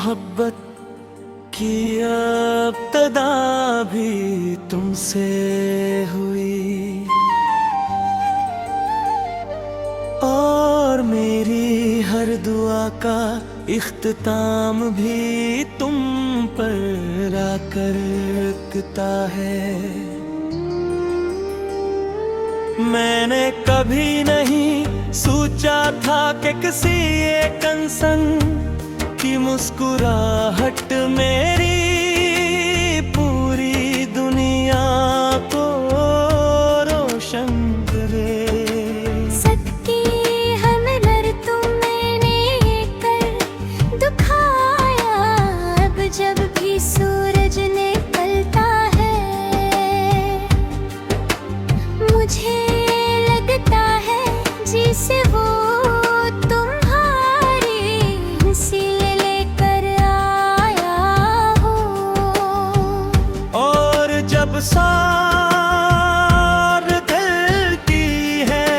मोहब्बत की इब्तिदा भी तुमसे हुई, और मेरी हर दुआ का इख्तिताम भी तुम पर आकर रुकता है। मैंने कभी नहीं सोचा था कि किसी एक इंसान की मुस्कुराहट मेरी पूरी दुनिया को रोशन करे। सबकी हमदर्द मैंने कर दुखाया, अब जब भी सूरज निकलता है मुझे लगता है जिसे वो सार दिल की है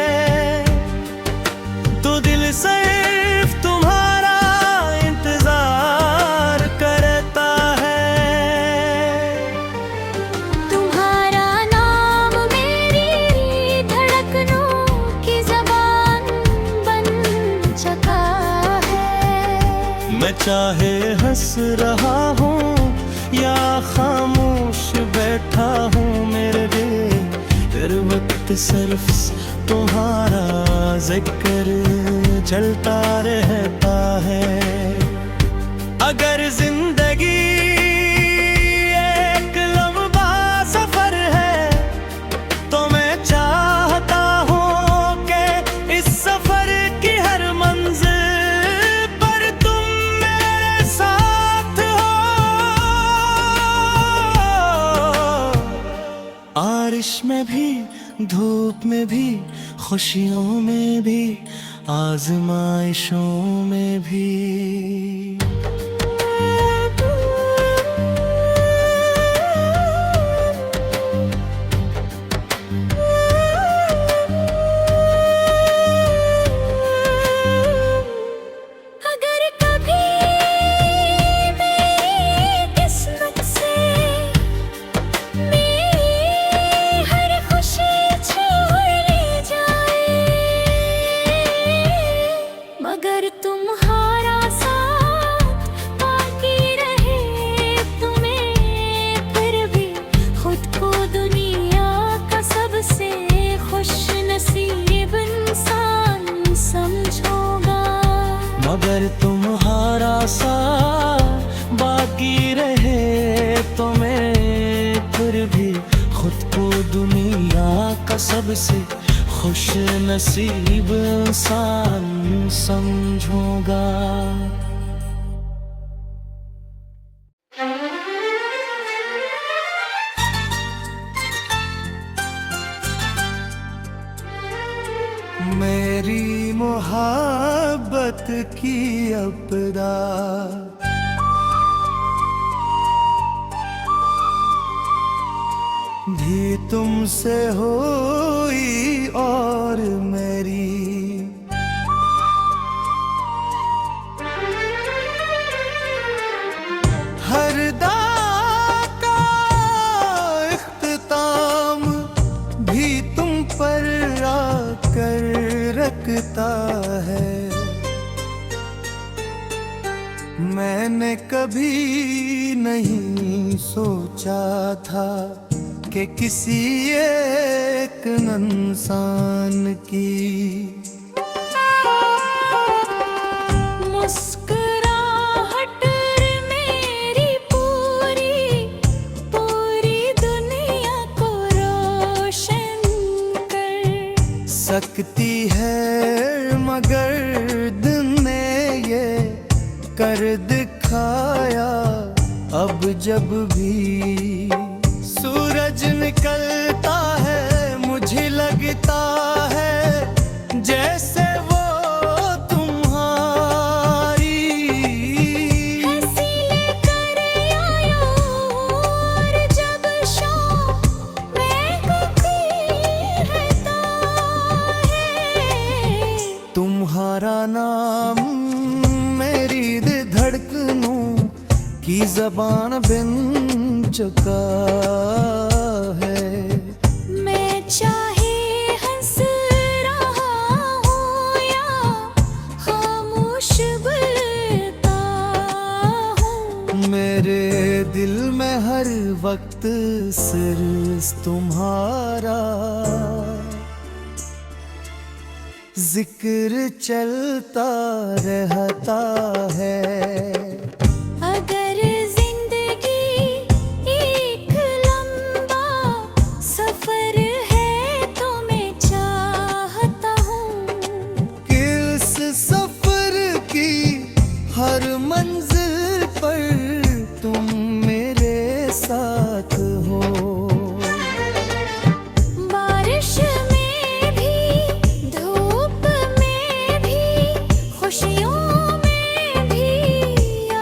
तो दिल सिर्फ तुम्हारा इंतजार करता है। तुम्हारा नाम मेरी धड़कनों की ज़बान बन चुका है। मैं चाहे हंस रहा हूँ या खामोश बैठा हूँ, मेरे दिल हर वक्त सिर्फ तुम्हारा जिक्र चलता रहता है। अगर जिंदगी एक लंबा सफर है तो मैं चाहता हूँ कि इस सफर की हर मंजिल पर तुम मेरे साथ हो। बारिश में भी, धूप में भी, खुशियों में भी, आजमाइशों में भी। अगर तुम्हारा साथ बाकी रहे तो मैं फिर भी खुद को दुनिया का सबसे खुश नसीब इंसान समझूंगा। मेरी मोहब्बत की इब्तिदा भी तुमसे हुई, और मेरी हर दुआ का इख्तिताम भी तुम पर आकर रखता है। मैंने कभी नहीं सोचा था कि किसी एक इंसान की मुस्कुराहट मेरी पूरी पूरी दुनिया को रोशन कर सकती है, मगर दिन ने ये कर दिखाया। अब जब भी सूरज निकलता है मुझे लगता है जैसे वो तुम्हारी हंसी लेकर आया, और जब शाम में कोई रहता है तुम्हारा नाम मेरी धड़कनों जबान बिन चुका है। मैं चाहे हंस रहा हूँ या खामोश बोलता हूँ, मेरे दिल में हर वक्त सिर्फ तुम्हारा जिक्र चलता रहता है। अगर जिंदगी एक लंबा सफर है तो मैं चाहता हूँ कि इस सफर की हर मंजिल पर तुम मेरे साथ हो। बारिश में भी, धूप में भी, खुशियों में भी,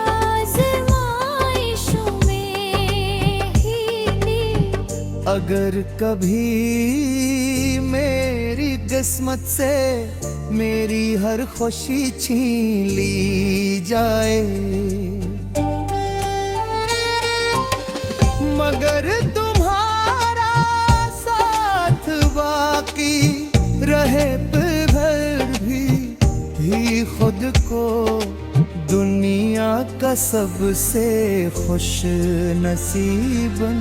आज़माइशों में भी। अगर कभी मेरी किस्मत से मेरी हर खुशी छीन ली जाए, मगर तुम्हारा साथ बाकी रहे भर भी खुद को दुनिया का सबसे खुश नसीबन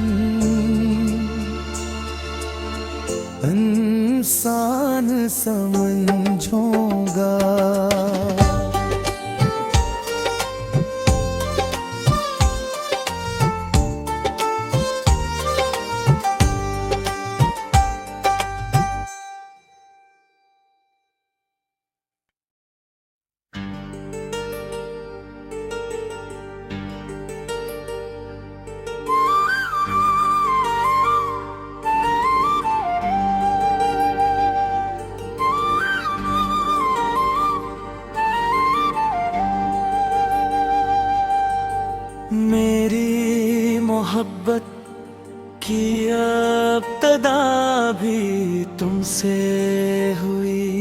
इंसान समझूंगा। मेरी मोहब्बत की इब्तिदा भी तुमसे हुई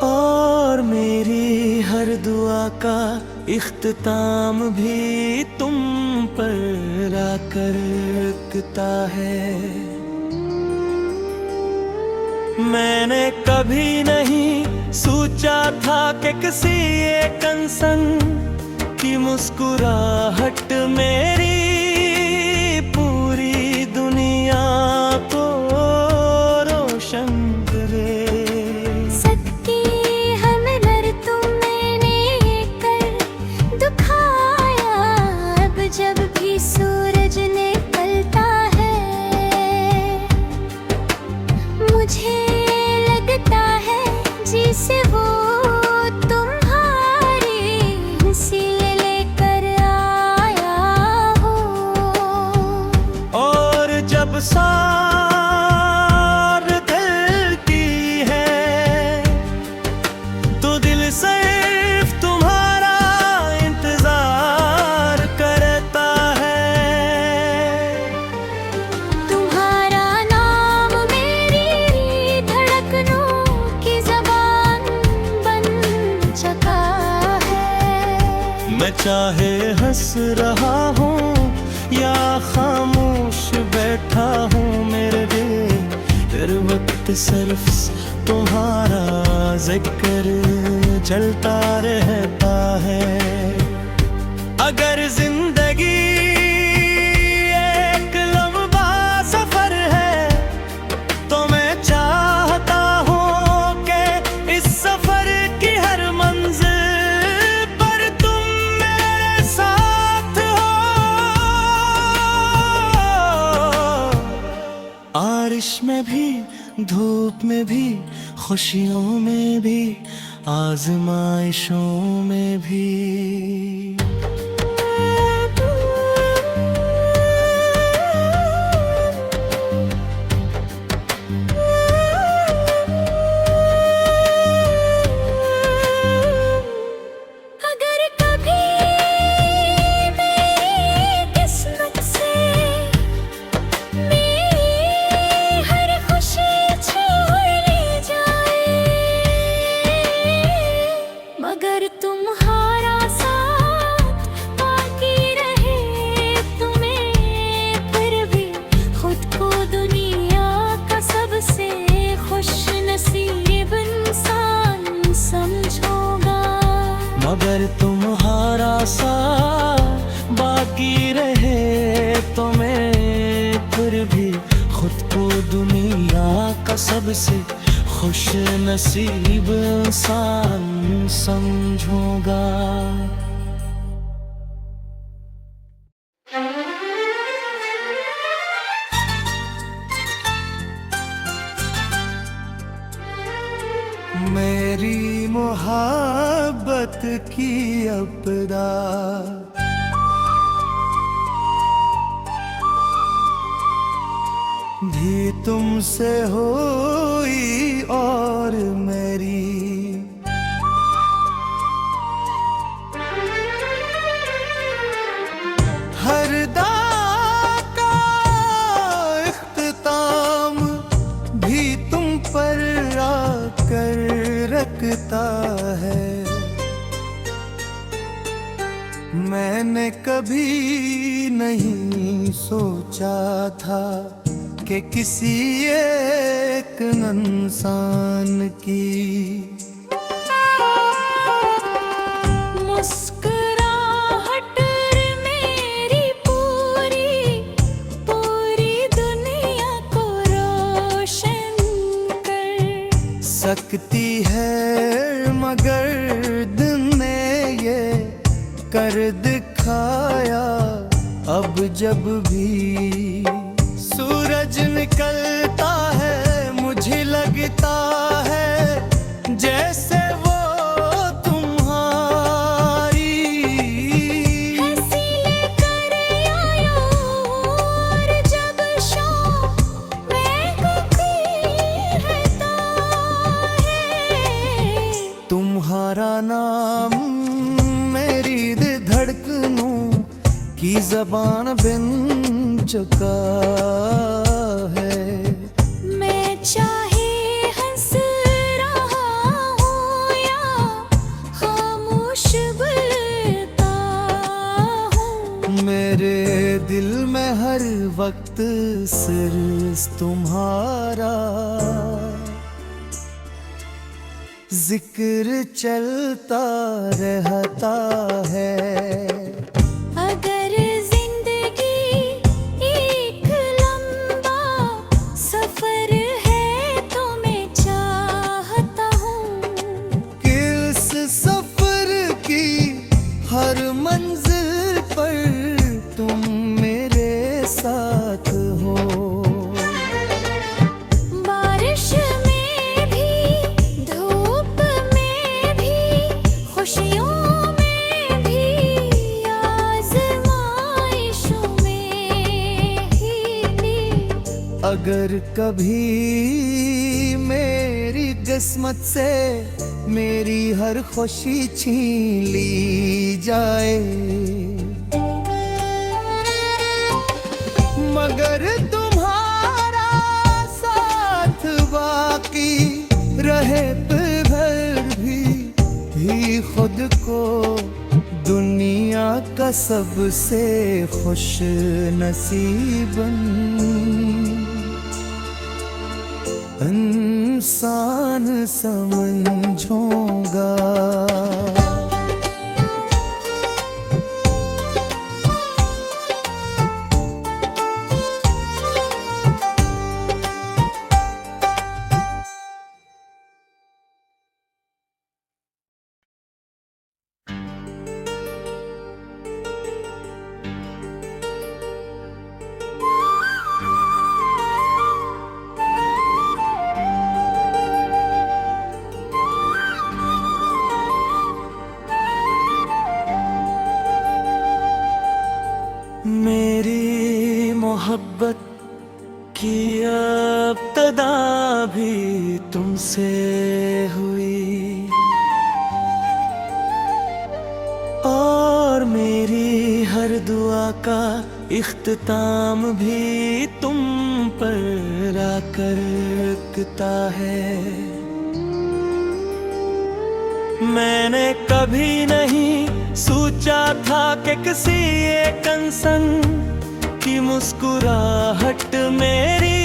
और मेरी हर दुआ का इख्तिताम भी तुम पर आकर रुकता है। मैंने कभी नहीं सोचा था कि किसी एक इंसान की मुस्कुराहट मेरी पूरी दुनिया को रोशन करे। सबकी हमदर्द तुमने कर दुखाया, अब जब भी सूरज निकलता है मुझे लगता है जिसे वो तुम्हारी नसील लेकर आया हो। और जब सार दिल की है तो दिल सिर्फ तुम्हारा इंतजार करता है। तुम्हारा नाम मेरी धड़कनों की ज़बान बन चुका है। मैं चाहे हंस रहा हूँ या खामोश बैठा हूँ, मेरे दिल हर वक्त सिर्फ तुम्हारा जिक्र चलता रहता है। अगर जिंदगी एक लंबा सफर है तो मैं चाहता हूँ कि इस सफर की हर मंजिल पर तुम मेरे साथ हो। बारिश में भी, धूप में भी, खुशियों में भी, आजमाइशों में भी। अगर कभी मेरी किस्मत से मेरी हर खुशी छीन ली जाए, मगर तुम्हारा साथ सा बाकी रहे तो मैं फिर भी खुद को दुनिया का सबसे खुश नसीब इंसान समझूंगा। मेरी मोहब्बत की अपदा भी तुमसे हुई और मेरी हर दाग का इख्तिताम भी तुम पर आकर रखता है। मैंने कभी नहीं सोचा था कि किसी एक इंसान की मुस्कुराहट मेरी पूरी पूरी दुनिया को रोशन कर सकती है, मगर दिन ने ये कर दिखाया। अब जब भी सूरज निकलता है मुझे लगता है जैसे वो तुम्हारी हंसी लेकर आयो। और जब शाम में रहता है तुम्हारा नाम मेरी धड़कनों की ज़बान बिन चुका है। मैं चाहे हंस रहा हूँ या खामोश बोलता हूँ, मेरे दिल में हर वक्त सिर्फ तुम्हारा जिक्र चलता रहता है। अगर जिंदगी एक लंबा सफर है तो मैं चाहता हूँ कि इस सफर की हर मंजिल पर तुम मेरे साथ हो। बारिश में भी धूप में भी खुशियों में भी आज़माइशों में ही। अगर कभी मेरी किस्मत से मेरी हर खुशी छीन ली जाए, मगर तुम्हारा साथ बाकी रहे फिर भी खुद को दुनिया का सबसे खुश नसीब इंसान समझूंगा। मेरी मोहब्बत की इब्तिदा भी तुमसे हुई और मेरी हर दुआ का इख्तिताम भी तुम पर आकर रुकता है। मैंने कभी नहीं सोचा था कि किसी एक इंसान की मुस्कुराहट मेरी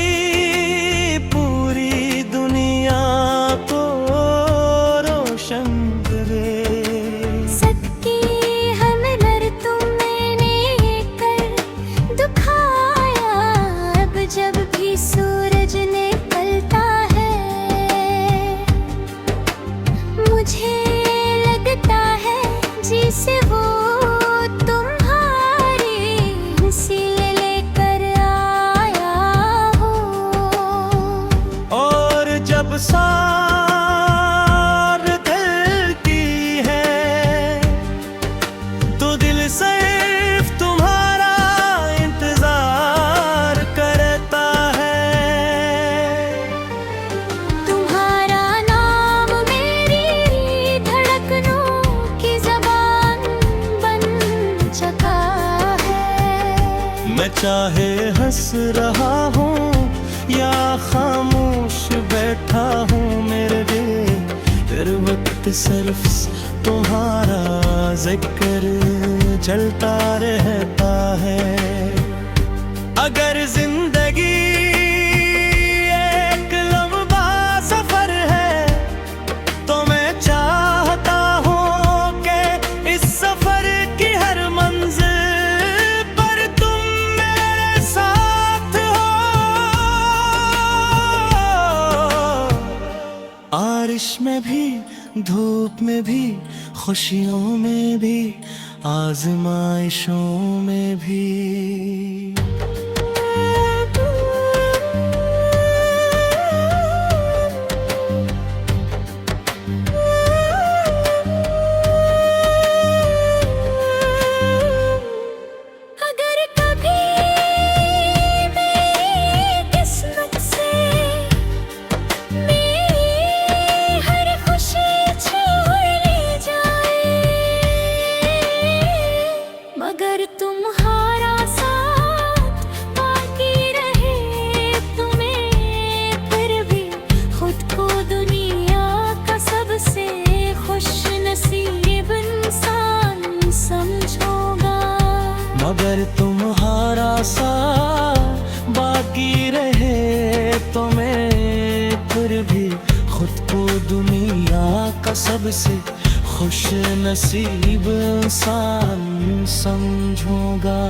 पूरी दुनिया को रोशन करे। सबकी हम सार दिल की है, तो दिल सिर्फ तुम्हारा इंतजार करता है। तुम्हारा नाम मेरी धड़कनों की ज़बान बन चुका है। मैं चाहे हंस रहा हूँ या खामोश बैठा हूँ, मेरे दिल हर वक्त सिर्फ तुम्हारा जिक्र चलता रहता है। अगर जिंदगी एक लंबा सफर है, तो मैं चाहता हूँ कि इस सफर की हर मंजिल पर तुम मेरे साथ हो। बारिश में भी, धूप में भी, खुशियों में भी, आजमाइशों में भी। अगर कभी मेरी किस्मत से मेरी हर खुशी छीन ली जाए, मगर तुम्हारा साथ बाकी रहे, तुम्हें फिर भी खुद को दुनिया का सबसे खुश नसीब इंसान समझोगा। मगर तुम्हारा साथ बाकी रहे, तो मैं फिर भी खुद को दुनिया का सबसे खुश नसीब इंसान समझूंगा।